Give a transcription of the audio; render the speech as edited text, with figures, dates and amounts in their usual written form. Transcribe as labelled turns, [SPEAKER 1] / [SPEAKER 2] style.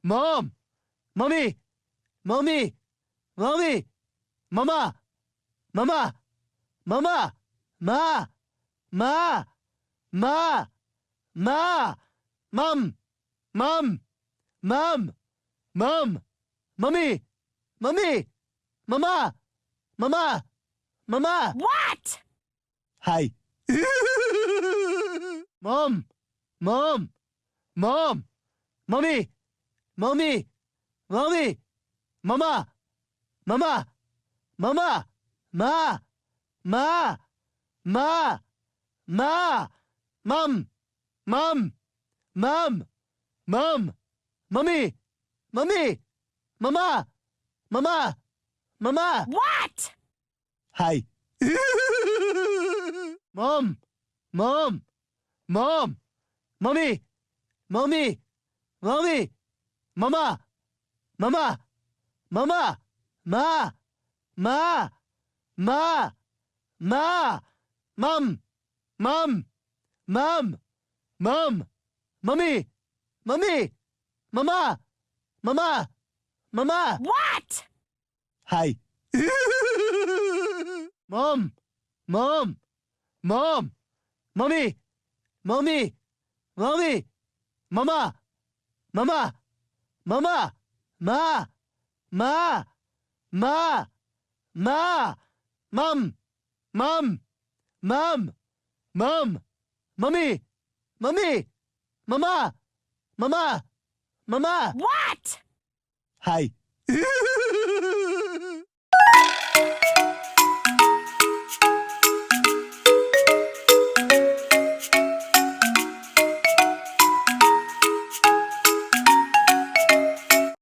[SPEAKER 1] Mom, mommy, mommy, mommy, mama, mama, mama, ma, ma, ma, ma, mum, mum, mum, mum, mummy, mummy, mama, mama, mama.
[SPEAKER 2] What?
[SPEAKER 1] Hi. Mom, mom, mom, mommy, mommy, mommy, mama, mama, mama, ma, ma, ma, ma, mum, mum, mum, mum, mummy, mummy, mama, mama, mama.
[SPEAKER 2] What?
[SPEAKER 1] Hi. Mom, mom, mom, mommy, mommy, mommy, mama, mama, mama, ma, ma, ma, ma, mum, mum, mum, mum, mummy, mummy, mama, mama, mama.
[SPEAKER 2] What?
[SPEAKER 1] Hi. Mom, mom, mom, mommy, mommy, mommy, mama, mama, mama, ma, ma, ma, ma, mum, mum, mum, mum, mummy, mummy, mama, mama, mama.
[SPEAKER 2] What?
[SPEAKER 1] Hi.